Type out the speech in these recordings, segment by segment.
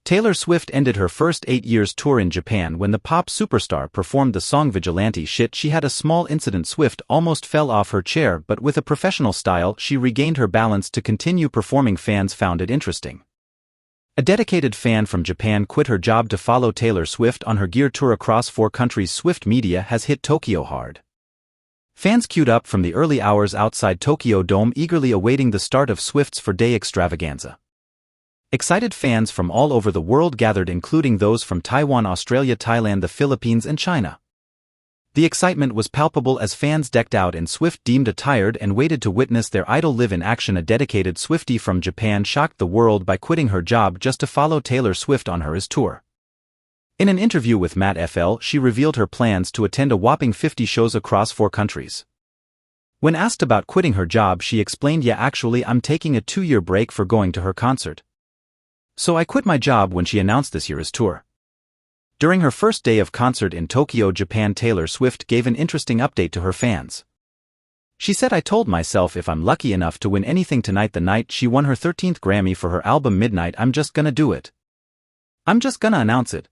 Taylor Swift ended her first 8 years tour in Japan when the pop superstar performed the song Vigilante Shit. She had a small incident. Swift almost fell off her chair, but with a professional style she regained her balance to continue performing. Fans found it interesting. A dedicated fan from Japan quit her job to follow Taylor Swift on her Gear tour across 4 countries. Swift media has hit Tokyo hard. Fans queued up from the early hours outside Tokyo Dome, eagerly awaiting the start of Swift's 4-day extravaganza. Excited fans from all over the world gathered, including those from Taiwan, Australia, Thailand, the Philippines, and China. The excitement was palpable as fans decked out in Swift-themed attire and waited to witness their idol live in action. A dedicated Swiftie from Japan shocked the world by quitting her job just to follow Taylor Swift on her tour. In an interview with Matt FL, she revealed her plans to attend a whopping 50 shows across 4 countries. When asked about quitting her job, she explained, "Yeah, actually, I'm taking a 2-year break for going to her concert. So I quit my job when she announced this year's tour." During her first day of concert in Tokyo, Japan, Taylor Swift gave an interesting update to her fans. She said, "I told myself if I'm lucky enough to win anything tonight, the night she won her 13th Grammy for her album Midnight, I'm just gonna do it. I'm just gonna announce it.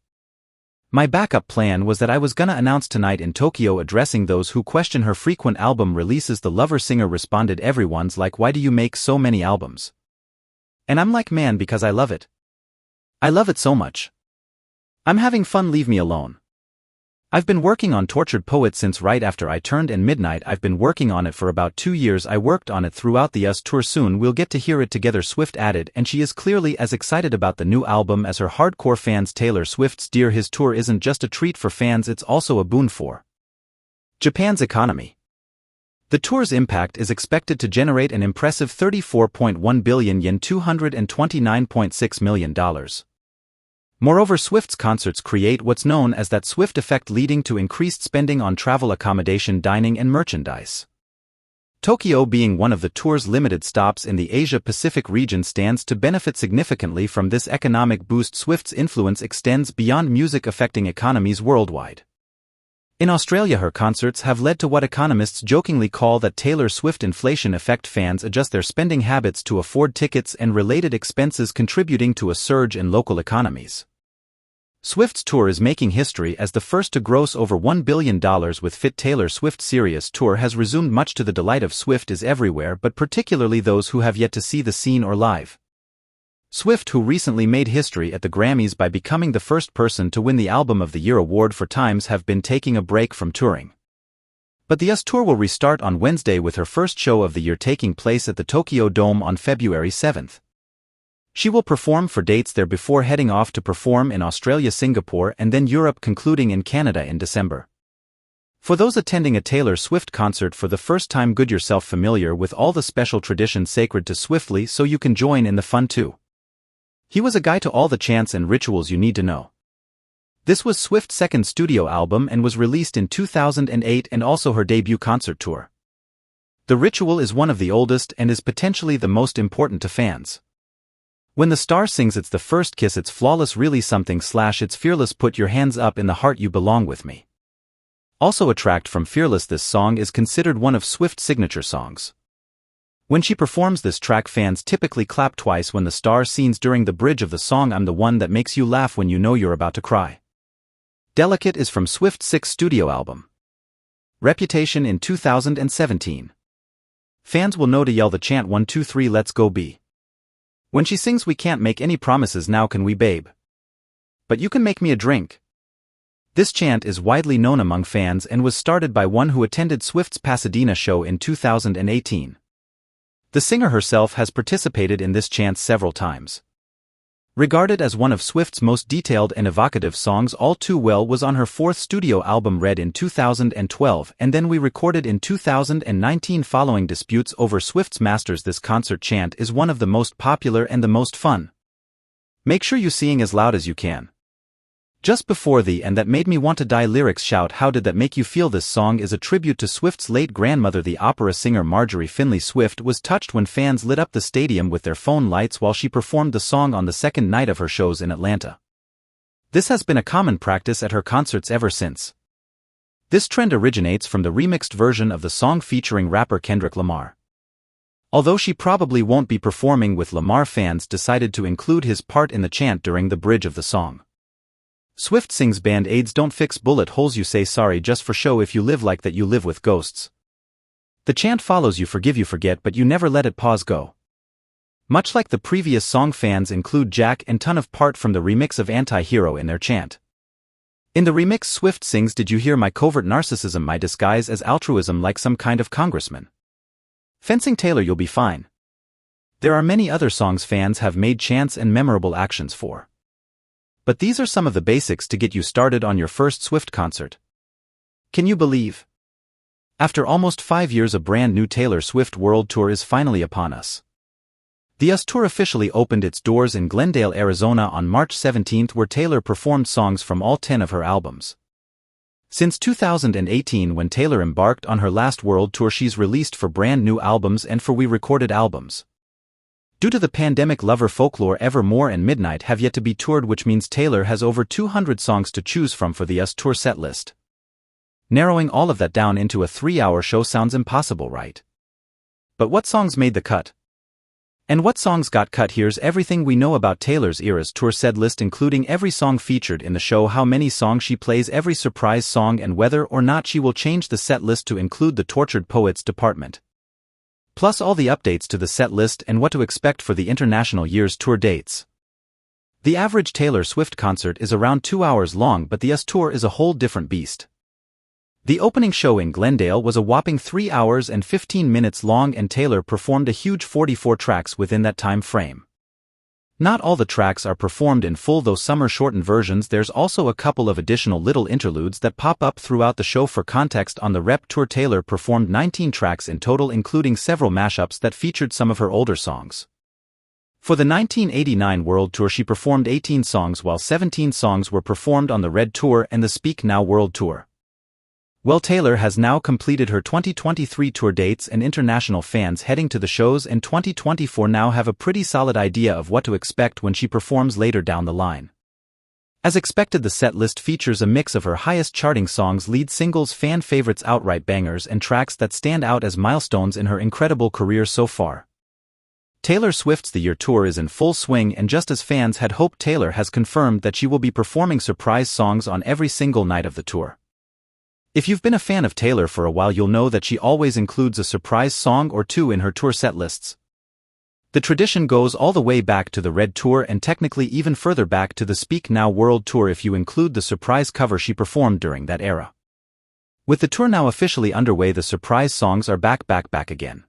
My backup plan was that I was gonna announce tonight in Tokyo." Addressing those who question her frequent album releases, the Lover singer responded, "Everyone's like, why do you make so many albums? And I'm like, man, because I love it. I love it so much. I'm having fun, leave me alone. I've been working on Tortured Poet since right after I turned, and Midnight, I've been working on it for about 2 years. I worked on it throughout the US tour. Soon we'll get to hear it together," Swift added, and she is clearly as excited about the new album as her hardcore fans. Taylor Swift's Dear His tour isn't just a treat for fans, it's also a boon for Japan's economy. The tour's impact is expected to generate an impressive 34.1 billion yen, $229.6 million. Moreover, Swift's concerts create what's known as that Swift effect, leading to increased spending on travel, accommodation, dining, and merchandise. Tokyo, being one of the tour's limited stops in the Asia-Pacific region, stands to benefit significantly from this economic boost. Swift's influence extends beyond music, affecting economies worldwide. In Australia, her concerts have led to what economists jokingly call that Taylor Swift inflation effect. Fans adjust their spending habits to afford tickets and related expenses, contributing to a surge in local economies. Swift's tour is making history as the first to gross over $1 billion with Fit. Taylor Swift's Serious tour has resumed, much to the delight of Swift is everywhere, but particularly those who have yet to see the scene or live. Swift, who recently made history at the Grammys by becoming the first person to win the Album of the Year award for Times, have been taking a break from touring. But the US tour will restart on Wednesday, with her first show of the year taking place at the Tokyo Dome on February 7th. She will perform for dates there before heading off to perform in Australia, Singapore, and then Europe, concluding in Canada in December. For those attending a Taylor Swift concert for the first time, get yourself familiar with all the special traditions sacred to Swiftly so you can join in the fun too. He was a guide to all the chants and rituals you need to know. This was Swift's second studio album and was released in 2008, and also her debut concert tour. The ritual is one of the oldest and is potentially the most important to fans. When the star sings "It's the First Kiss, it's flawless, really something / it's fearless, put your hands up in the heart, you belong with me." Also a track from Fearless, this song is considered one of Swift's signature songs. When she performs this track, fans typically clap twice when the star sings during the bridge of the song "I'm the One That Makes You Laugh When You Know You're About to Cry." Delicate is from Swift's 6th studio album, Reputation, in 2017. Fans will know to yell the chant 1 2 3 let's go B. When she sings "We Can't Make Any Promises Now, Can We Babe? But You Can Make Me a Drink." This chant is widely known among fans and was started by one who attended Swift's Pasadena show in 2018. The singer herself has participated in this chant several times. Regarded as one of Swift's most detailed and evocative songs, All Too Well was on her 4th studio album Red in 2012, and Then We Recorded in 2019. Following disputes over Swift's masters, this concert chant is one of the most popular and the most fun. Make sure you sing as loud as you can. Just before the "And That Made Me Want to Die" lyrics shout, "How did that make you feel?" This song is a tribute to Swift's late grandmother. The opera singer Marjorie Finley Swift was touched when fans lit up the stadium with their phone lights while she performed the song on the second night of her shows in Atlanta. This has been a common practice at her concerts ever since. This trend originates from the remixed version of the song featuring rapper Kendrick Lamar. Although she probably won't be performing with Lamar, fans decided to include his part in the chant during the bridge of the song. Swift sings Band-Aids don't fix bullet holes, you say sorry just for show, if you live like that you live with ghosts. The chant follows you forgive you forget but you never let it pause go. Much like the previous song, fans include Jack and ton of part from the remix of Anti-Hero in their chant. In the remix, Swift sings did you hear my covert narcissism, my disguise as altruism like some kind of congressman. Fencing Taylor you'll be fine. There are many other songs fans have made chants and memorable actions for. But these are some of the basics to get you started on your first Swift concert. Can you believe? After almost 5 years, a brand new Taylor Swift World Tour is finally upon us. The US Tour officially opened its doors in Glendale, Arizona on March 17, where Taylor performed songs from all 10 of her albums. Since 2018, when Taylor embarked on her last world tour, she's released 4 brand new albums and 4 re-recorded albums. Due to the pandemic, Lover, Folklore, Evermore and Midnight have yet to be toured, which means Taylor has over 200 songs to choose from for the US Tour set list. Narrowing all of that down into a 3-hour show sounds impossible, right? But what songs made the cut? And what songs got cut? Here's everything we know about Taylor's Eras Tour set list, including every song featured in the show, how many songs she plays, every surprise song, and whether or not she will change the set list to include the Tortured Poets department. Plus all the updates to the set list and what to expect for the International Year's Tour dates. The average Taylor Swift concert is around 2 hours long, but the US Tour is a whole different beast. The opening show in Glendale was a whopping 3 hours and 15 minutes long, and Taylor performed a huge 44 tracks within that time frame. Not all the tracks are performed in full, though some are shortened versions. There's also a couple of additional little interludes that pop up throughout the show. For context, on the Rep Tour, Taylor performed 19 tracks in total, including several mashups that featured some of her older songs. For the 1989 World Tour, she performed 18 songs, while 17 songs were performed on the Red Tour and the Speak Now World Tour. Well, Taylor has now completed her 2023 tour dates, and international fans heading to the shows in 2024 now have a pretty solid idea of what to expect when she performs later down the line. As expected, the set list features a mix of her highest charting songs, lead singles, fan favorites, outright bangers, and tracks that stand out as milestones in her incredible career so far. Taylor Swift's The Year Tour is in full swing, and just as fans had hoped, Taylor has confirmed that she will be performing surprise songs on every single night of the tour. If you've been a fan of Taylor for a while, you'll know that she always includes a surprise song or two in her tour set lists. The tradition goes all the way back to the Red Tour and technically even further back to the Speak Now World Tour if you include the surprise cover she performed during that era. With the tour now officially underway, the surprise songs are back again.